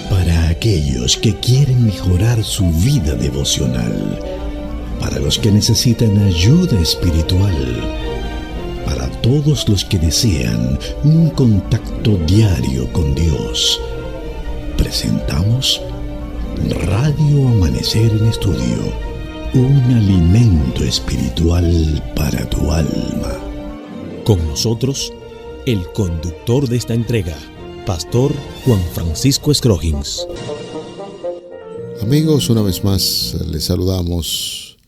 Para aquellos que quieren mejorar su vida devocional, para los que necesitan ayuda espiritual, para todos los que desean un contacto diario con Dios, presentamos Radio Amanecer en Estudio, un alimento espiritual para tu alma. Con nosotros, el conductor de esta entrega, Pastor Juan Francisco Scroggins. Amigos, una vez más les saludamos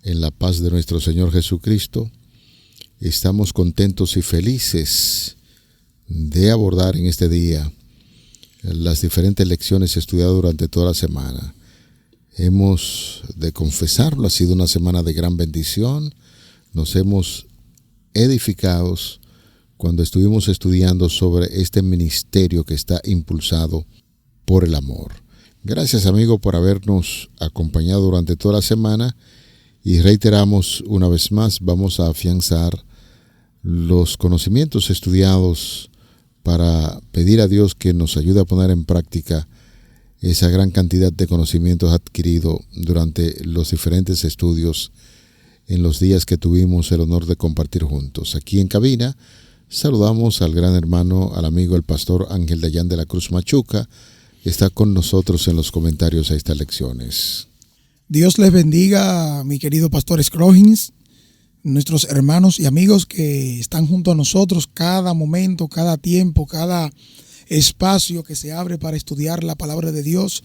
en la paz de nuestro Señor Jesucristo. Estamos contentos y felices de abordar en este día las diferentes lecciones estudiadas durante toda la semana. Hemos de confesarlo, ha sido una semana de gran bendición. Nos hemos edificado cuando estuvimos estudiando sobre este ministerio que está impulsado por el amor. Gracias, amigo, por habernos acompañado durante toda la semana, y reiteramos una vez más, vamos a afianzar los conocimientos estudiados para pedir a Dios que nos ayude a poner en práctica esa gran cantidad de conocimientos adquiridos durante los diferentes estudios en los días que tuvimos el honor de compartir juntos. Aquí en cabina saludamos al gran hermano, al amigo, el pastor Ángel Dayan de la Cruz Machuca, que está con nosotros en los comentarios a estas lecciones. Dios les bendiga, mi querido pastor Scroggins, nuestros hermanos y amigos que están junto a nosotros cada momento, cada tiempo, cada espacio que se abre para estudiar la palabra de Dios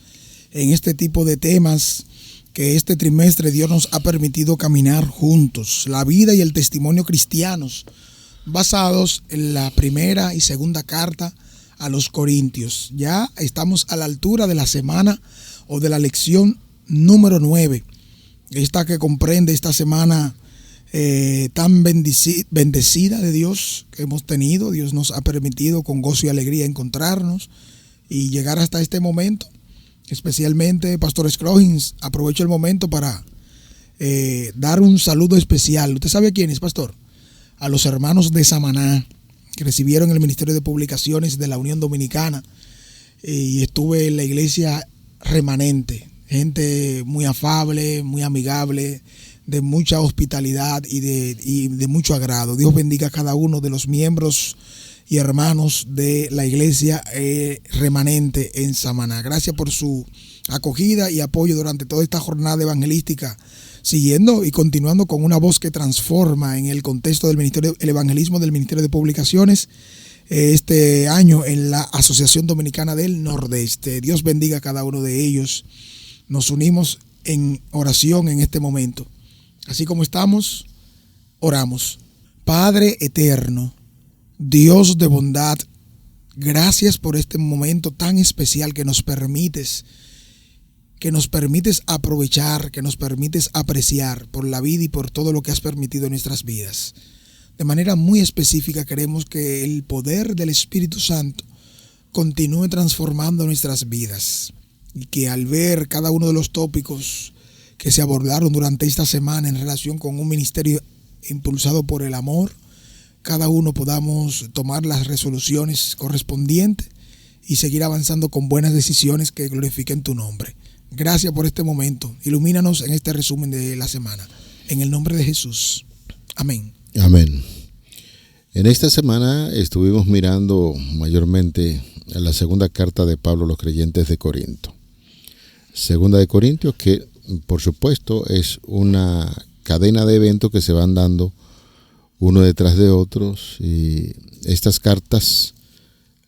en este tipo de temas que este trimestre Dios nos ha permitido caminar juntos. La vida y el testimonio cristianos basados en la primera y segunda carta a los Corintios. Ya estamos a la altura de la semana o de la lección número 9, esta que comprende esta semana tan bendecida de Dios que hemos tenido. Dios nos ha permitido con gozo y alegría encontrarnos y llegar hasta este momento. Especialmente, Pastor Scroggins, aprovecho el momento para dar un saludo especial. ¿Usted sabe a quién es, Pastor? A los hermanos de Samaná, que recibieron el Ministerio de Publicaciones de la Unión Dominicana, y estuve en la iglesia remanente. Gente muy afable, muy amigable, de mucha hospitalidad y de mucho agrado. Dios bendiga a cada uno de los miembros y hermanos de la iglesia remanente en Samaná. Gracias por su acogida y apoyo durante toda esta jornada evangelística, siguiendo y continuando con una voz que transforma en el contexto del ministerio, el evangelismo del Ministerio de Publicaciones, este año en la Asociación Dominicana del Nordeste. Dios bendiga a cada uno de ellos. Nos unimos en oración en este momento. Así como estamos, oramos. Padre eterno, Dios de bondad, gracias por este momento tan especial que nos permites aprovechar, que nos permites apreciar por la vida y por todo lo que has permitido en nuestras vidas. De manera muy específica queremos que el poder del Espíritu Santo continúe transformando nuestras vidas, y que al ver cada uno de los tópicos que se abordaron durante esta semana en relación con un ministerio impulsado por el amor, cada uno podamos tomar las resoluciones correspondientes y seguir avanzando con buenas decisiones que glorifiquen tu nombre. Gracias por este momento. Ilumínanos en este resumen de la semana. En el nombre de Jesús. Amén. Amén. En esta semana estuvimos mirando mayormente en la segunda carta de Pablo a los creyentes de Corinto. Segunda de Corintios, que por supuesto es una cadena de eventos que se van dando uno detrás de otros, y estas cartas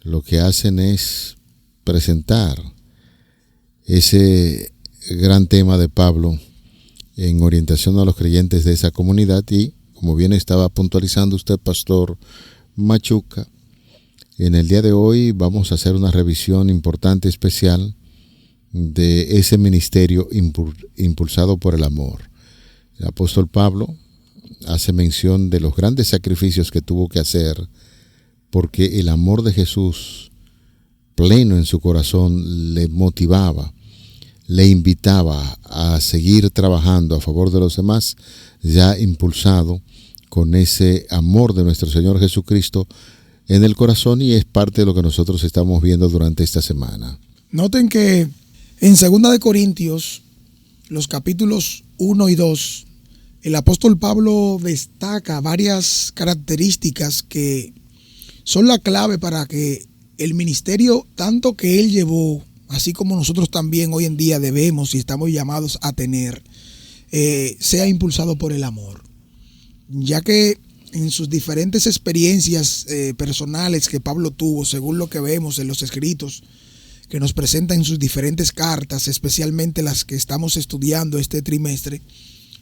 lo que hacen es presentar ese gran tema de Pablo en orientación a los creyentes de esa comunidad. Y como bien estaba puntualizando usted, Pastor Machuca, en el día de hoy vamos a hacer una revisión importante, especial, de ese ministerio impulsado por el amor. El apóstol Pablo hace mención de los grandes sacrificios que tuvo que hacer, porque el amor de Jesús, pleno en su corazón, le motivaba, le invitaba a seguir trabajando a favor de los demás, ya impulsado con ese amor de nuestro Señor Jesucristo, en el corazón y es parte de lo que nosotros estamos viendo durante esta semana. Noten que en 2 de Corintios, los capítulos 1 y 2, el apóstol Pablo destaca varias características que son la clave para que el ministerio, tanto que él llevó, así como nosotros también hoy en día debemos y estamos llamados a tener, sea impulsado por el amor. Ya que en sus diferentes experiencias personales que Pablo tuvo, según lo que vemos en los escritos que nos presenta en sus diferentes cartas, especialmente las que estamos estudiando este trimestre,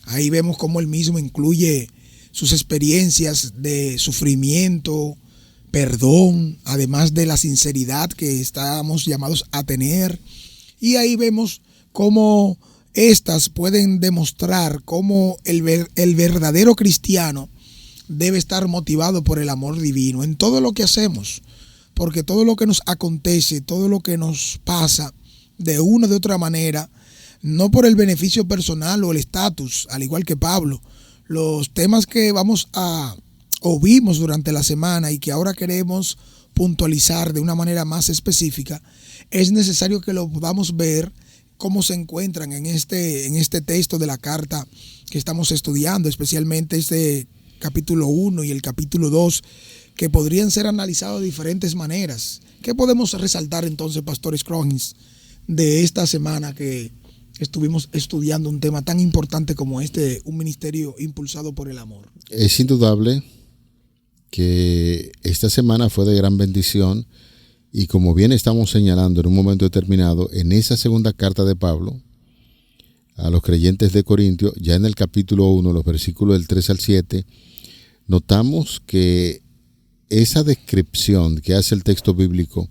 ahí vemos cómo él mismo incluye sus experiencias de sufrimiento, perdón, además de la sinceridad que estamos llamados a tener. Y ahí vemos cómo estas pueden demostrar cómo el verdadero cristiano debe estar motivado por el amor divino en todo lo que hacemos, porque todo lo que nos acontece, todo lo que nos pasa de una o de otra manera, no por el beneficio personal o el estatus, al igual que Pablo, los temas que vamos a o vimos durante la semana y que ahora queremos puntualizar de una manera más específica, es necesario que lo podamos ver cómo se encuentran en este texto de la carta que estamos estudiando, especialmente este capítulo 1 y el capítulo 2, que podrían ser analizados de diferentes maneras. ¿Qué podemos resaltar entonces, Pastor Scroggins, de esta semana que estuvimos estudiando un tema tan importante como un ministerio impulsado por el amor? Es indudable que esta semana fue de gran bendición y como bien estamos señalando en un momento determinado, en esa segunda carta de Pablo a los creyentes de Corintio, ya en el capítulo 1, los versículos del 3 al 7, notamos que esa descripción que hace el texto bíblico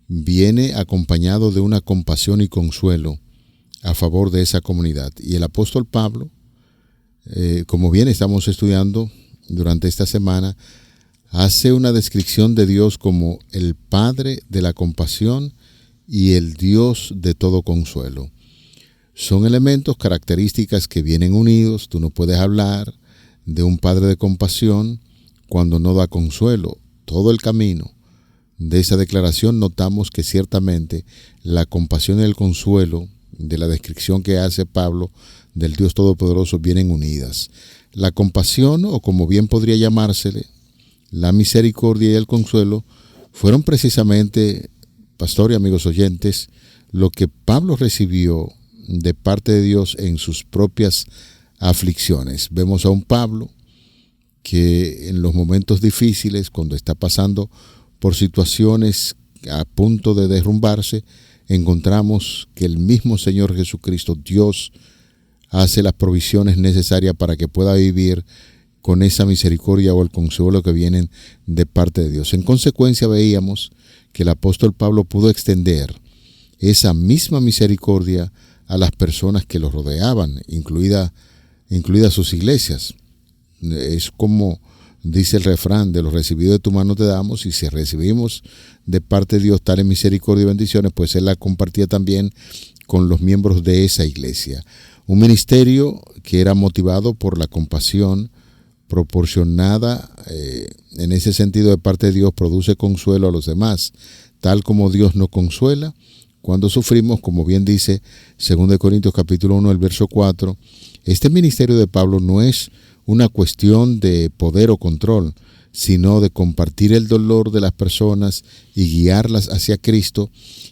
viene acompañado de una compasión y consuelo a favor de esa comunidad. Y el apóstol Pablo, como bien estamos estudiando durante esta semana, hace una descripción de Dios como el Padre de la compasión y el Dios de todo consuelo. Son elementos, características que vienen unidos. Tú no puedes hablar de un Padre de compasión cuando no da consuelo. Todo el camino de esa declaración notamos que ciertamente la compasión y el consuelo de la descripción que hace Pablo del Dios Todopoderoso vienen unidas. La compasión, o como bien podría llamársele, la misericordia y el consuelo, fueron precisamente, pastor y amigos oyentes, lo que Pablo recibió de parte de Dios en sus propias aflicciones. Vemos a un Pablo que en los momentos difíciles, cuando está pasando por situaciones a punto de derrumbarse, encontramos que el mismo Señor Jesucristo, Dios, hace las provisiones necesarias para que pueda vivir con esa misericordia o el consuelo que vienen de parte de Dios. En consecuencia, veíamos que el apóstol Pablo pudo extender esa misma misericordia a las personas que lo rodeaban, incluidas sus iglesias. Es como dice el refrán: de lo recibido de tu mano te damos, y si recibimos de parte de Dios tales misericordia y bendiciones, pues Él la compartía también con los miembros de esa iglesia. Un ministerio que era motivado por la compasión proporcionada en ese sentido de parte de Dios, produce consuelo a los demás, tal como Dios nos consuela cuando sufrimos, como bien dice 2 Corintios capítulo 1, el verso 4. Este ministerio de Pablo no es una cuestión de poder o control, sino de compartir el dolor de las personas y guiarlas hacia Cristo.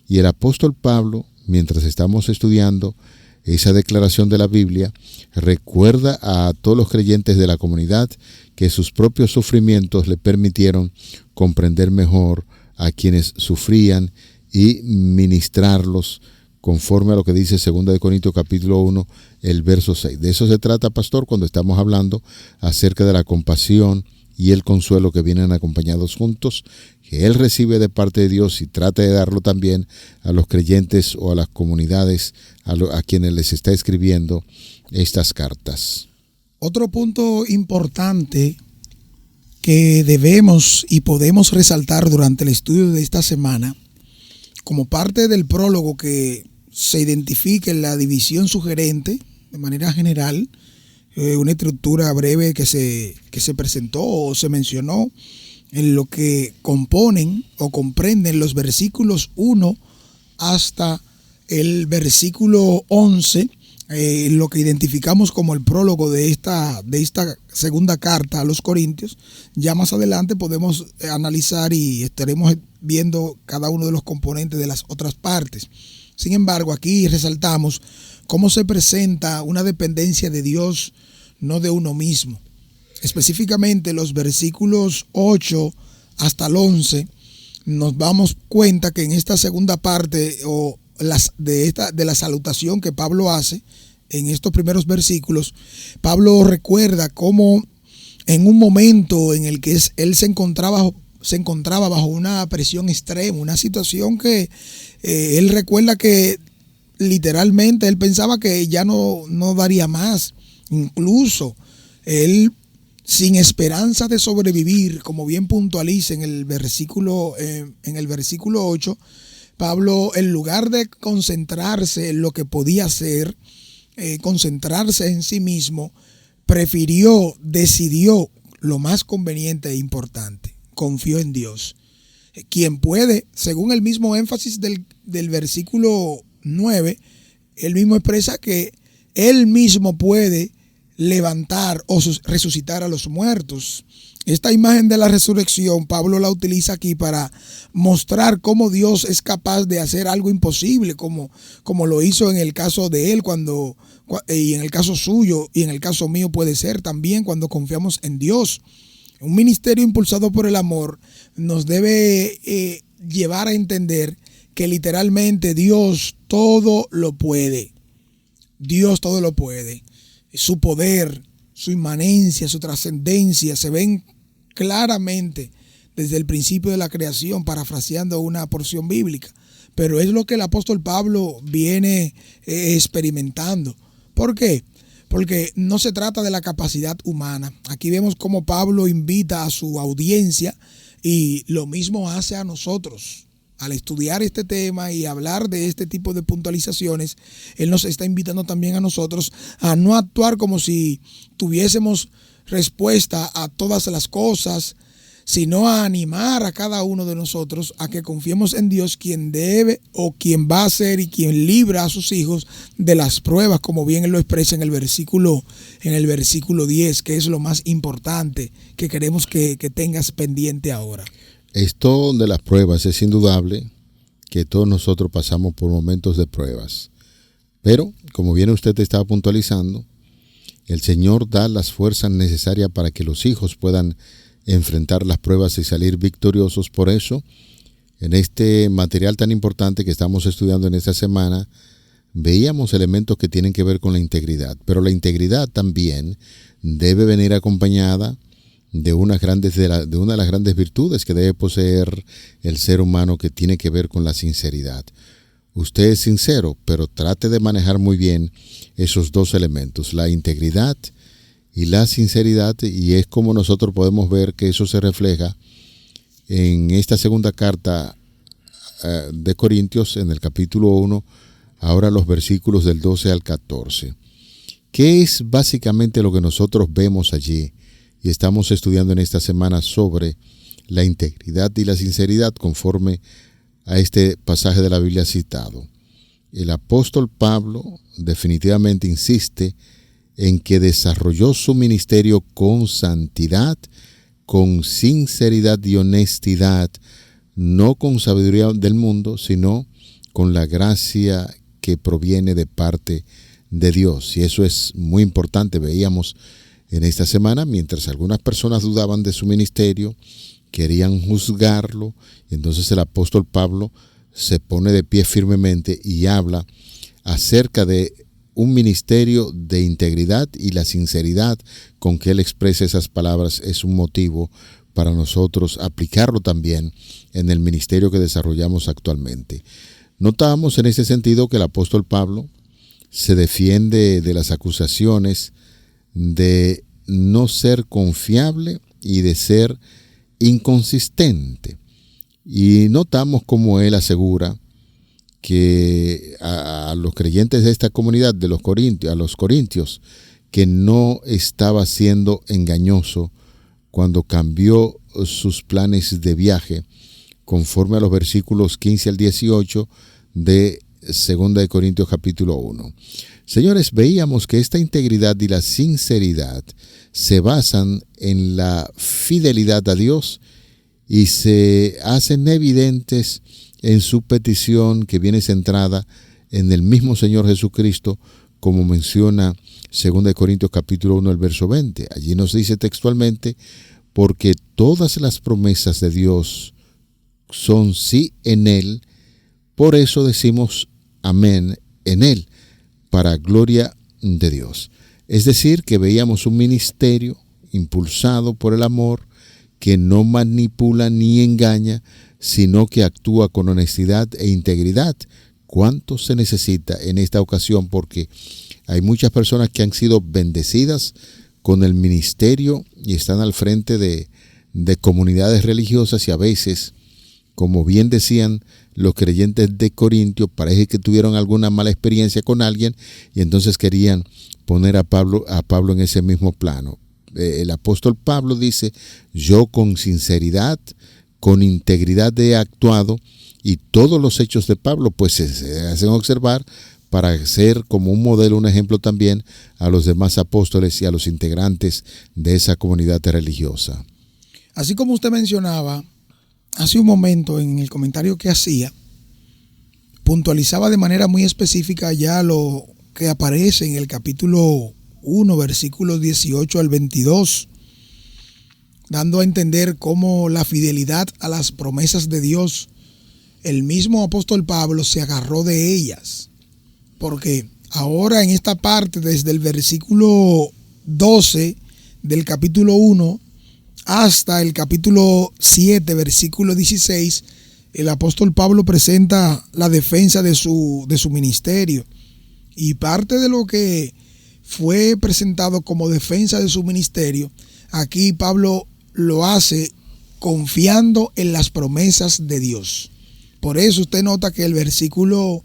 Y el apóstol Pablo, mientras estamos estudiando esa declaración de la Biblia, recuerda a todos los creyentes de la comunidad que sus propios sufrimientos le permitieron comprender mejor a quienes sufrían y ministrarlos conforme a lo que dice 2 Corintios capítulo 1, el verso 6. De eso se trata, pastor, cuando estamos hablando acerca de la compasión y el consuelo que vienen acompañados juntos, que Él recibe de parte de Dios y trata de darlo también a los creyentes o a las comunidades a quienes les está escribiendo estas cartas. Otro punto importante que debemos y podemos resaltar durante el estudio de esta semana, como parte del prólogo que se identifica en la división sugerente, de manera general, una estructura breve que se presentó o se mencionó en lo que componen o comprenden los versículos 1 hasta el versículo 11, lo que identificamos como el prólogo de esta segunda carta a los Corintios. Ya más adelante podemos analizar y estaremos viendo cada uno de los componentes de las otras partes. Sin embargo, aquí resaltamos cómo se presenta una dependencia de Dios, no de uno mismo. Específicamente los versículos 8 hasta el 11, nos damos cuenta que en esta segunda parte de la salutación que Pablo hace, en estos primeros versículos, Pablo recuerda cómo en un momento en el que él se encontraba bajo una presión extrema, una situación que él recuerda que literalmente él pensaba que ya no daría más. Incluso él, sin esperanza de sobrevivir, como bien puntualiza en el versículo 8, Pablo, en lugar de concentrarse en lo que podía hacer, concentrarse en sí mismo, decidió lo más conveniente e importante: confió en Dios, quien puede, según el mismo énfasis del versículo 9, él mismo expresa que él mismo puede levantar o resucitar a los muertos. Esta imagen de la resurrección Pablo la utiliza aquí para mostrar cómo Dios es capaz de hacer algo imposible, como lo hizo en el caso de él y en el caso suyo, y en el caso mío puede ser también cuando confiamos en Dios. Un ministerio impulsado por el amor nos debe llevar a entender que literalmente Dios todo lo puede. Dios todo lo puede. Su poder, su inmanencia, su trascendencia se ven claramente desde el principio de la creación, parafraseando una porción bíblica. Pero es lo que el apóstol Pablo viene experimentando. ¿Por qué? Porque no se trata de la capacidad humana. Aquí vemos cómo Pablo invita a su audiencia, y lo mismo hace a nosotros. Al estudiar este tema y hablar de este tipo de puntualizaciones, él nos está invitando también a nosotros a no actuar como si tuviésemos respuesta a todas las cosas, sino a animar a cada uno de nosotros a que confiemos en Dios, quien debe o quien va a ser y quien libra a sus hijos de las pruebas, como bien él lo expresa en el versículo 10, que es lo más importante que queremos que tengas pendiente ahora. Esto de las pruebas es indudable que todos nosotros pasamos por momentos de pruebas. Pero, como bien usted estaba puntualizando, el Señor da las fuerzas necesarias para que los hijos puedan enfrentar las pruebas y salir victoriosos. Por eso, en este material tan importante que estamos estudiando en esta semana, veíamos elementos que tienen que ver con la integridad. Pero la integridad también debe venir acompañada de una de las grandes virtudes que debe poseer el ser humano, que tiene que ver con la sinceridad. Usted es sincero, pero trate de manejar muy bien esos dos elementos, la integridad y la sinceridad, y es como nosotros podemos ver que eso se refleja en esta segunda carta de Corintios, en el capítulo 1, ahora los versículos del 12 al 14. ¿Qué es básicamente lo que nosotros vemos allí? Y estamos estudiando en esta semana sobre la integridad y la sinceridad conforme a este pasaje de la Biblia citado. El apóstol Pablo definitivamente insiste en que desarrolló su ministerio con santidad, con sinceridad y honestidad, no con sabiduría del mundo, sino con la gracia que proviene de parte de Dios. Y eso es muy importante. Veíamos en esta semana, mientras algunas personas dudaban de su ministerio, querían juzgarlo, entonces el apóstol Pablo se pone de pie firmemente y habla acerca de un ministerio de integridad, y la sinceridad con que él expresa esas palabras es un motivo para nosotros aplicarlo también en el ministerio que desarrollamos actualmente. Notamos en ese sentido que el apóstol Pablo se defiende de las acusaciones de no ser confiable y de ser inconsistente. Y notamos como él asegura que a los creyentes de esta comunidad de los Corintios, a los corintios, que no estaba siendo engañoso cuando cambió sus planes de viaje, conforme a los versículos 15 al 18 de 2 de Corintios capítulo 1. Señores, veíamos que esta integridad y la sinceridad se basan en la fidelidad a Dios y se hacen evidentes en su petición, que viene centrada en el mismo Señor Jesucristo, como menciona 2 de Corintios capítulo 1, el verso 20. Allí nos dice textualmente: porque todas las promesas de Dios son sí en Él, por eso decimos amén en Él, para gloria de Dios. Es decir, que veíamos un ministerio impulsado por el amor, que no manipula ni engaña, sino que actúa con honestidad e integridad. ¿Cuánto se necesita en esta ocasión? Porque hay muchas personas que han sido bendecidas con el ministerio y están al frente de comunidades religiosas, y a veces, como bien decían los creyentes de Corintio, parece que tuvieron alguna mala experiencia con alguien y entonces querían poner a Pablo en ese mismo plano. El apóstol Pablo dice: yo con sinceridad, con integridad he actuado, y todos los hechos de Pablo pues se hacen observar para ser como un modelo, un ejemplo también a los demás apóstoles y a los integrantes de esa comunidad religiosa. Así como usted mencionaba hace un momento en el comentario que hacía, puntualizaba de manera muy específica ya lo que aparece en el capítulo 1, versículos 18 al 22, dando a entender cómo la fidelidad a las promesas de Dios, el mismo apóstol Pablo se agarró de ellas, porque ahora en esta parte, desde el versículo 12 del capítulo 1 hasta el capítulo 7, versículo 16, el apóstol Pablo presenta la defensa de su ministerio. Y parte de lo que fue presentado como defensa de su ministerio, aquí Pablo lo hace confiando en las promesas de Dios. Por eso usted nota que el versículo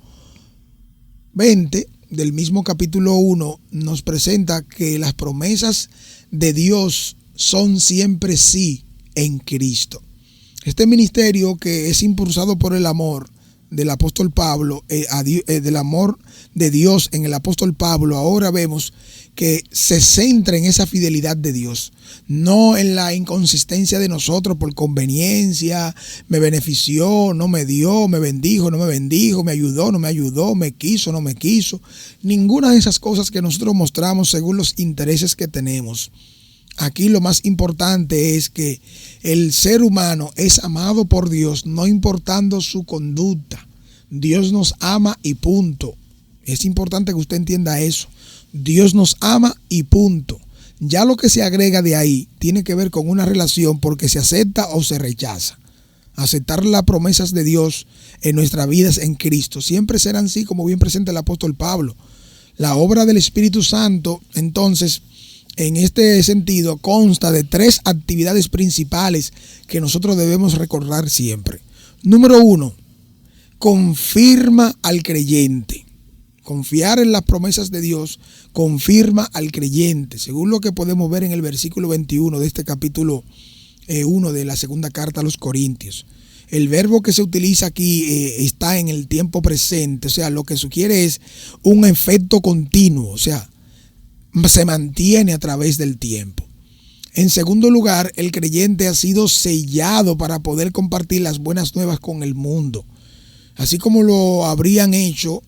20 del mismo capítulo 1 nos presenta que las promesas de Dios son siempre sí en Cristo. Este ministerio, que es impulsado por el amor del apóstol Pablo, del amor de Dios en el apóstol Pablo, ahora vemos que se centra en esa fidelidad de Dios, no en la inconsistencia de nosotros por conveniencia. Me benefició, no me dio; me bendijo, no me bendijo; me ayudó, no me ayudó; me quiso, no me quiso. Ninguna de esas cosas que nosotros mostramos según los intereses que tenemos. Aquí lo más importante es que el ser humano es amado por Dios, no importando su conducta. Dios nos ama y punto. Es importante que usted entienda eso. Dios nos ama y punto. Ya lo que se agrega de ahí tiene que ver con una relación, porque se acepta o se rechaza. Aceptar las promesas de Dios en nuestras vidas en Cristo siempre serán así, como bien presenta el apóstol Pablo. La obra del Espíritu Santo, entonces, en este sentido, consta de 3 actividades principales que nosotros debemos recordar siempre. Número 1, confirma al creyente. Confiar en las promesas de Dios confirma al creyente, según lo que podemos ver en el versículo 21 de este capítulo 1 de la segunda carta a los Corintios. El verbo que se utiliza aquí está en el tiempo presente, o sea, lo que sugiere es un efecto continuo, o sea, se mantiene a través del tiempo. En segundo lugar, el creyente ha sido sellado para poder compartir las buenas nuevas con el mundo, así como lo habrían hecho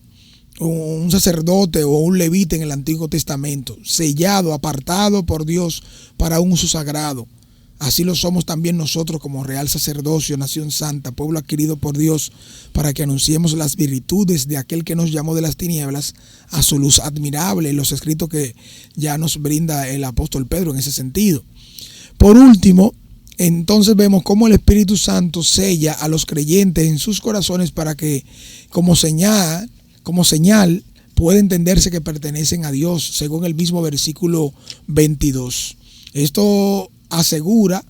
un sacerdote o un levita en el Antiguo Testamento, sellado, apartado por Dios para un uso sagrado. Así lo somos también nosotros como real sacerdocio, nación santa, pueblo adquirido por Dios, para que anunciemos las virtudes de aquel que nos llamó de las tinieblas a su luz admirable, los escritos que ya nos brinda el apóstol Pedro en ese sentido. Por último, entonces vemos cómo el Espíritu Santo sella a los creyentes en sus corazones para que como señal pueda entenderse que pertenecen a Dios, según el mismo versículo 22. Esto asegura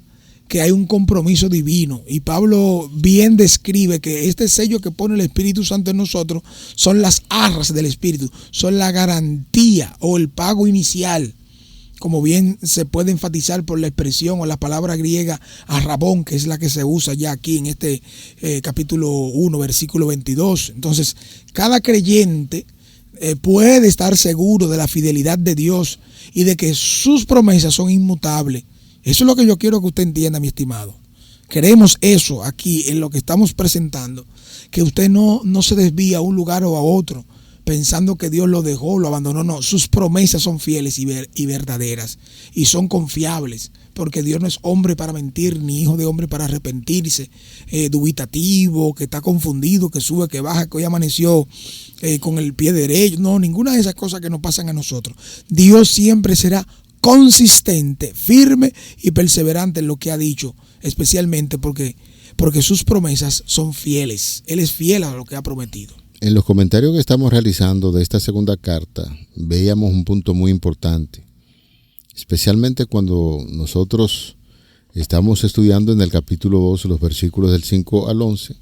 que hay un compromiso divino, y Pablo bien describe que este sello que pone el Espíritu Santo en nosotros son las arras del Espíritu, son la garantía o el pago inicial como bien se puede enfatizar por la expresión o la palabra griega arrabón, que es la que se usa ya aquí en este capítulo 1, versículo 22. Entonces, cada creyente puede estar seguro de la fidelidad de Dios y de que sus promesas son inmutables. Eso es lo que yo quiero que usted entienda, mi estimado. Queremos eso aquí en lo que estamos presentando, que usted no se desvía a un lugar o a otro pensando que Dios lo dejó, lo abandonó. No, sus promesas son fieles y verdaderas y son confiables, porque Dios no es hombre para mentir, ni hijo de hombre para arrepentirse, dubitativo, que está confundido, que sube, que baja, que hoy amaneció con el pie derecho. No, ninguna de esas cosas que nos pasan a nosotros. Dios siempre será consistente, firme y perseverante en lo que ha dicho, especialmente porque sus promesas son fieles. Él es fiel a lo que ha prometido. En los comentarios que estamos realizando de esta segunda carta, veíamos un punto muy importante, especialmente cuando nosotros estamos estudiando en el capítulo 2, los versículos del 5 al 11,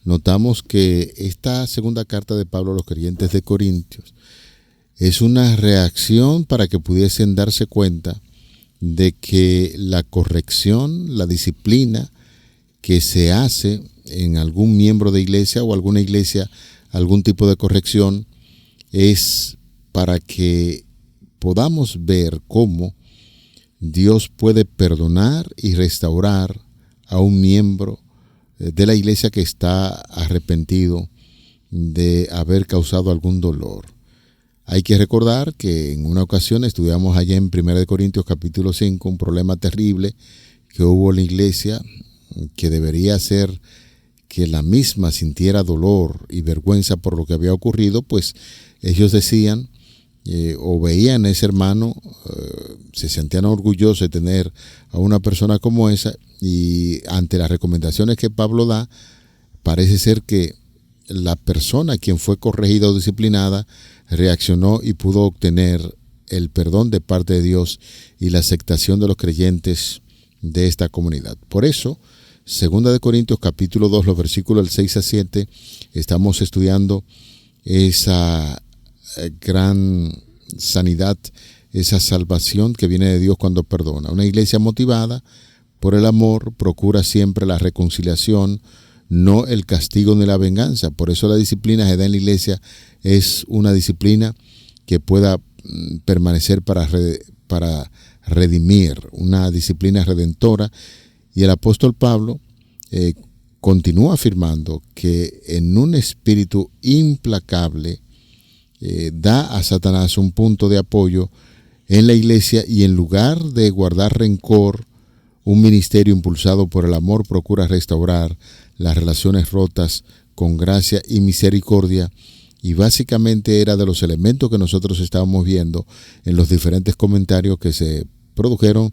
notamos que esta segunda carta de Pablo a los creyentes de Corintios es una reacción para que pudiesen darse cuenta de que la corrección, la disciplina que se hace en algún miembro de iglesia o alguna iglesia, algún tipo de corrección, es para que podamos ver cómo Dios puede perdonar y restaurar a un miembro de la iglesia que está arrepentido de haber causado algún dolor. Hay que recordar que en una ocasión estudiamos allá en 1 Corintios capítulo 5 un problema terrible que hubo en la iglesia, que debería ser que la misma sintiera dolor y vergüenza por lo que había ocurrido, pues ellos decían o veían a ese hermano, se sentían orgullosos de tener a una persona como esa, y ante las recomendaciones que Pablo da, parece ser que la persona quien fue corregida o disciplinada reaccionó y pudo obtener el perdón de parte de Dios y la aceptación de los creyentes de esta comunidad. Por eso, 2 Corintios capítulo 2, los versículos del 6 a 7, estamos estudiando esa gran sanidad, esa salvación que viene de Dios cuando perdona. Una iglesia motivada por el amor procura siempre la reconciliación, no el castigo ni la venganza. Por eso la disciplina que da en la iglesia es una disciplina que pueda permanecer para redimir, una disciplina redentora. Y el apóstol Pablo continúa afirmando que en un espíritu implacable da a Satanás un punto de apoyo en la iglesia, y en lugar de guardar rencor, un ministerio impulsado por el amor procura restaurar las relaciones rotas con gracia y misericordia. Y básicamente era de los elementos que nosotros estábamos viendo en los diferentes comentarios que se produjeron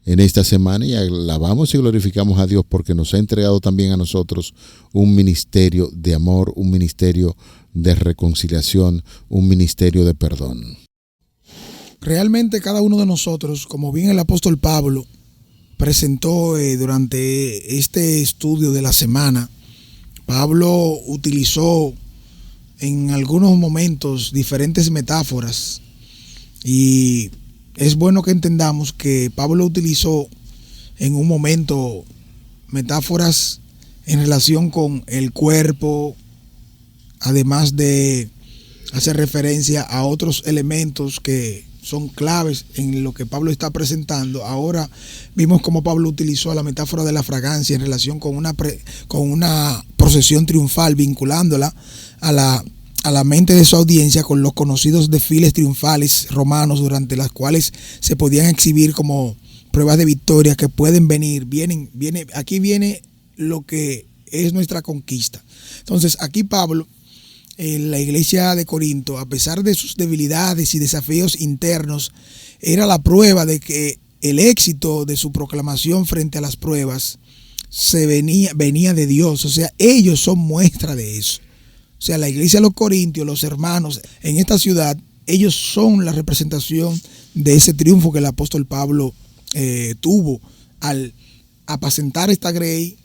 en esta semana, y alabamos y glorificamos a Dios porque nos ha entregado también a nosotros un ministerio de amor, un ministerio de reconciliación, un ministerio de perdón. Realmente cada uno de nosotros, como bien el apóstol Pablo presentó durante este estudio de la semana, Pablo utilizó en algunos momentos diferentes metáforas, y es bueno que entendamos que Pablo utilizó en un momento metáforas en relación con el cuerpo, además de hacer referencia a otros elementos que son claves en lo que Pablo está presentando. Ahora vimos cómo Pablo utilizó la metáfora de la fragancia en relación con una procesión triunfal, vinculándola a la mente de su audiencia con los conocidos desfiles triunfales romanos, durante las cuales se podían exhibir como pruebas de victoria que pueden venir. Aquí viene lo que es nuestra conquista. Entonces aquí Pablo, en la iglesia de Corinto, a pesar de sus debilidades y desafíos internos, era la prueba de que el éxito de su proclamación frente a las pruebas venía de Dios. O sea, ellos son muestra de eso. O sea, la iglesia de los Corintios, los hermanos en esta ciudad, ellos son la representación de ese triunfo que el apóstol Pablo tuvo al apacentar esta grey,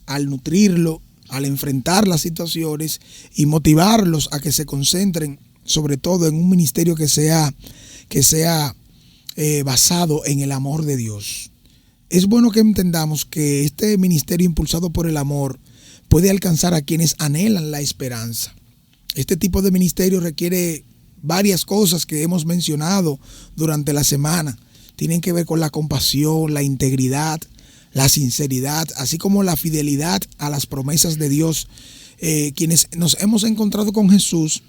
al nutrirlo, al enfrentar las situaciones y motivarlos a que se concentren sobre todo en un ministerio que sea basado en el amor de Dios. Es bueno que entendamos que este ministerio impulsado por el amor puede alcanzar a quienes anhelan la esperanza. Este tipo de ministerio requiere varias cosas que hemos mencionado durante la semana. Tienen que ver con la compasión, la integridad, la sinceridad, así como la fidelidad a las promesas de Dios. Quienes nos hemos encontrado con Jesús,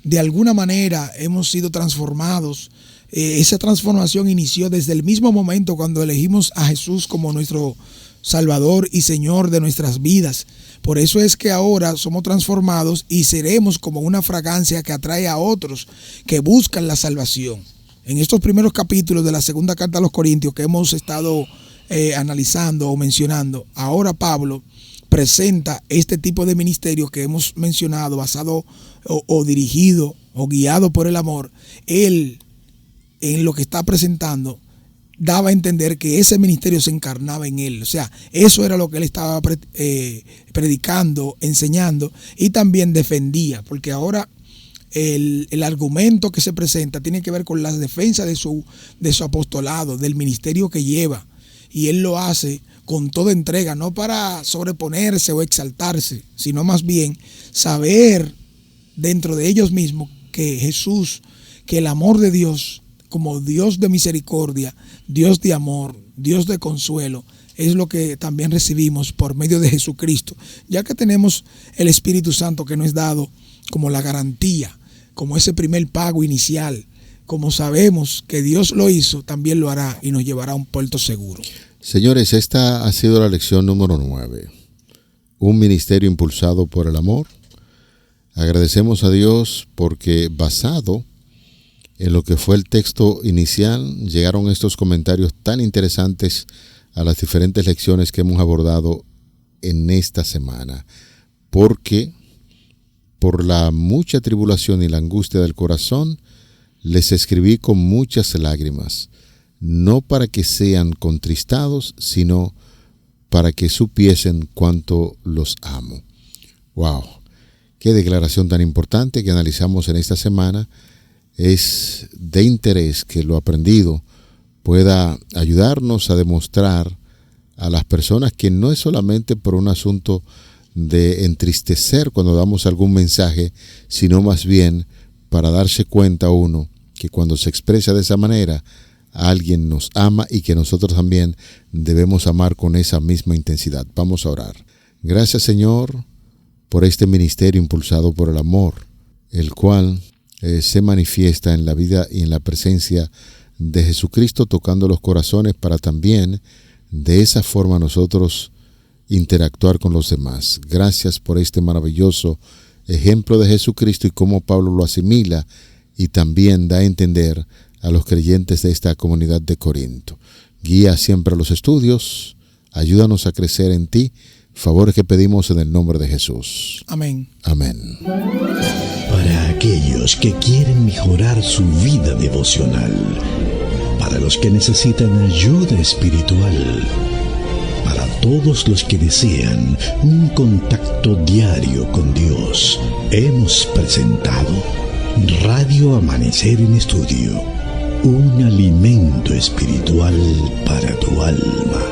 de alguna manera hemos sido transformados. Esa transformación inició desde el mismo momento cuando elegimos a Jesús como nuestro Salvador y Señor de nuestras vidas. Por eso es que ahora somos transformados y seremos como una fragancia que atrae a otros que buscan la salvación. En estos primeros capítulos de la segunda carta a los Corintios que hemos estado analizando o mencionando, ahora Pablo presenta este tipo de ministerio que hemos mencionado, basado o dirigido o guiado por el amor. Él, en lo que está presentando, daba a entender que ese ministerio se encarnaba en él. O sea, eso era lo que él estaba predicando, enseñando y también defendía, porque ahora el argumento que se presenta tiene que ver con la defensa de su apostolado, del ministerio que lleva. Y él lo hace con toda entrega, no para sobreponerse o exaltarse, sino más bien saber dentro de ellos mismos que Jesús, que el amor de Dios, como Dios de misericordia, Dios de amor, Dios de consuelo, es lo que también recibimos por medio de Jesucristo, ya que tenemos el Espíritu Santo que nos es dado como la garantía, como ese primer pago inicial. Como sabemos que Dios lo hizo, también lo hará y nos llevará a un puerto seguro. Señores, esta ha sido la lección número 9. Un ministerio impulsado por el amor. Agradecemos a Dios porque basado en lo que fue el texto inicial, llegaron estos comentarios tan interesantes a las diferentes lecciones que hemos abordado en esta semana. Porque por la mucha tribulación y la angustia del corazón, les escribí con muchas lágrimas, no para que sean contristados, sino para que supiesen cuánto los amo. ¡Wow! Qué declaración tan importante que analizamos en esta semana. Es de interés que lo aprendido pueda ayudarnos a demostrar a las personas que no es solamente por un asunto de entristecer cuando damos algún mensaje, sino más bien para darse cuenta uno que cuando se expresa de esa manera, alguien nos ama y que nosotros también debemos amar con esa misma intensidad. Vamos a orar. Gracias, Señor, por este ministerio impulsado por el amor, el cual se manifiesta en la vida y en la presencia de Jesucristo, tocando los corazones para también de esa forma nosotros interactuar con los demás. Gracias por este maravilloso ejemplo de Jesucristo y cómo Pablo lo asimila y también da a entender a los creyentes de esta comunidad de Corinto. Guía siempre los estudios, ayúdanos a crecer en ti, favores que pedimos en el nombre de Jesús. Amén. Amén. Para aquellos que quieren mejorar su vida devocional, para los que necesitan ayuda espiritual, para todos los que desean un contacto diario con Dios, hemos presentado Radio Amanecer en Estudio, un alimento espiritual para tu alma.